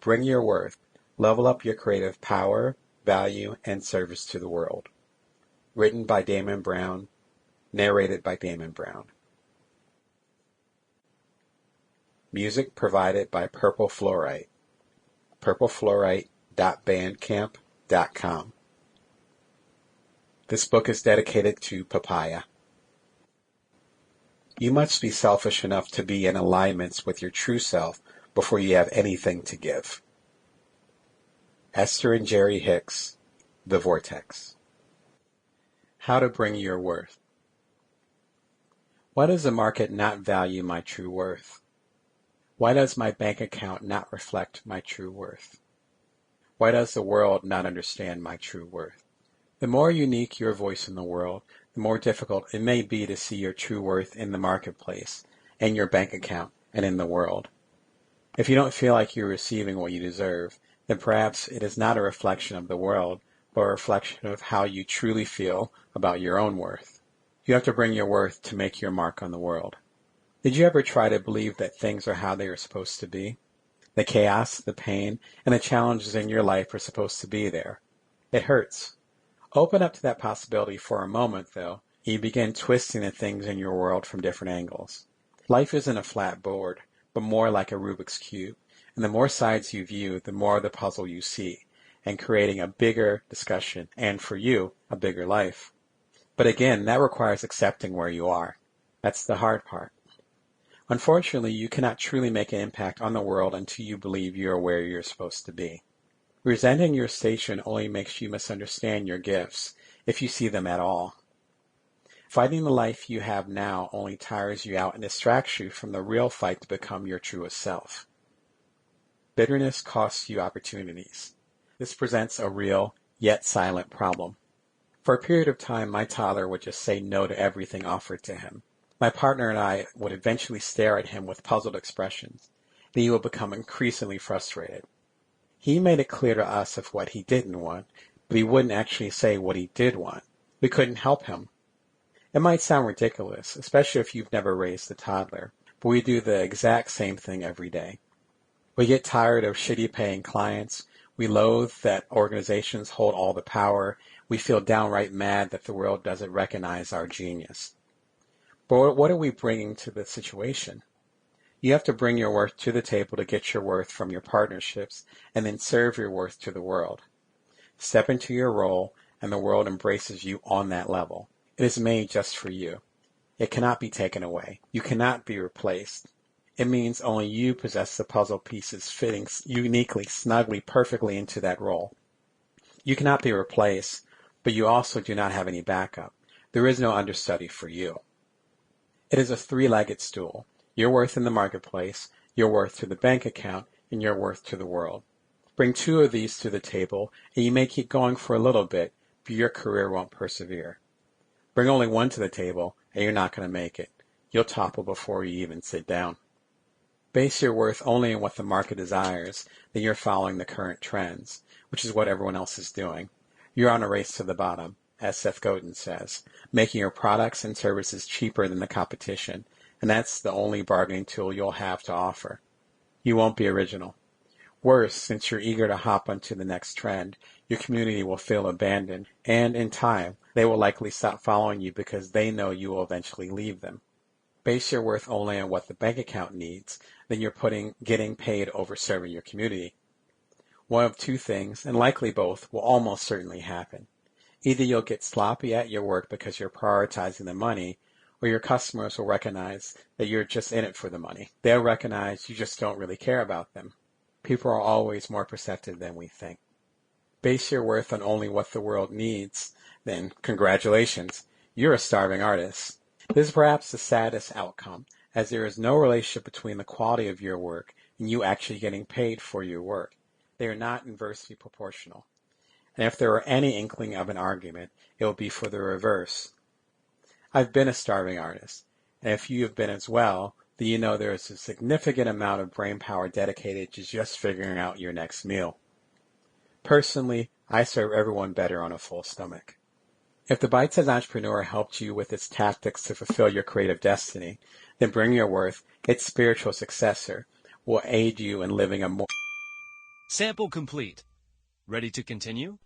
Bring Your Worth. Level up your creative power, value, and service to the world. Written by Damon Brown. Narrated by Damon Brown. Music provided by Purple Fluorite. purplefluorite.bandcamp.com. This book is dedicated to Papaya. You must be selfish enough to be in alignment with your true self before you have anything to give. Esther and Jerry Hicks, The Vortex. How to bring your worth. Why does the market not value my true worth? Why does my bank account not reflect my true worth? Why does the world not understand my true worth? The more unique your voice in the world, the more difficult it may be to see your true worth in the marketplace, in your bank account, and in the world. If you don't feel like you're receiving what you deserve, then perhaps it is not a reflection of the world, but a reflection of how you truly feel about your own worth. You have to bring your worth to make your mark on the world. Did you ever try to believe that things are how they are supposed to be? The chaos, the pain, and the challenges in your life are supposed to be there. It hurts. Open up to that possibility for a moment, though, and you begin twisting the things in your world from different angles. Life isn't a flat board, but more like a Rubik's Cube, and the more sides you view, the more of the puzzle you see, and creating a bigger discussion, and for you, a bigger life. But again, that requires accepting where you are. That's the hard part. Unfortunately, you cannot truly make an impact on the world until you believe you are where you're supposed to be. Resenting your station only makes you misunderstand your gifts, if you see them at all. Fighting the life you have now only tires you out and distracts you from the real fight to become your truest self. Bitterness costs you opportunities. This presents a real, yet silent problem. For a period of time, my toddler would just say no to everything offered to him. My partner and I would eventually stare at him with puzzled expressions, and he would become increasingly frustrated. He made it clear to us of what he didn't want, but he wouldn't actually say what he did want. We couldn't help him. It might sound ridiculous, especially if you've never raised a toddler, but we do the exact same thing every day. We get tired of shitty paying clients. We loathe that organizations hold all the power. We feel downright mad that the world doesn't recognize our genius. But what are we bringing to the situation? You have to bring your worth to the table to get your worth from your partnerships and then serve your worth to the world. Step into your role and the world embraces you on that level. It is made just for you. It cannot be taken away. You cannot be replaced. It means only you possess the puzzle pieces fitting uniquely, snugly, perfectly into that role. You cannot be replaced, but you also do not have any backup. There is no understudy for you. It is a three-legged stool. Your worth in the marketplace, your worth to the bank account, and your worth to the world. Bring two of these to the table, and you may keep going for a little bit, but your career won't persevere. Bring only one to the table, and you're not going to make it. You'll topple before you even sit down. Base your worth only on what the market desires, then you're following the current trends, which is what everyone else is doing. You're on a race to the bottom, as Seth Godin says, making your products and services cheaper than the competition, and that's the only bargaining tool you'll have to offer. You won't be original. Worse, since you're eager to hop onto the next trend, your community will feel abandoned, and in time, they will likely stop following you because they know you will eventually leave them. Base your worth only on what the bank account needs, then you're getting paid over serving your community. One of two things, and likely both, will almost certainly happen. Either you'll get sloppy at your work because you're prioritizing the money, or your customers will recognize that you're just in it for the money. They'll recognize you just don't really care about them. People are always more perceptive than we think. Base your worth on only what the world needs, then congratulations, you're a starving artist. This is perhaps the saddest outcome, as there is no relationship between the quality of your work and you actually getting paid for your work. They are not inversely proportional. And if there were any inkling of an argument, it will be for the reverse. I've been a starving artist, and if you have been as well, then you know there is a significant amount of brain power dedicated to just figuring out your next meal. Personally, I serve everyone better on a full stomach. If the Bite-Sized Entrepreneur helped you with its tactics to fulfill your creative destiny, then Bring Your Worth, its spiritual successor, will aid you in living a more Sample complete. Ready to continue?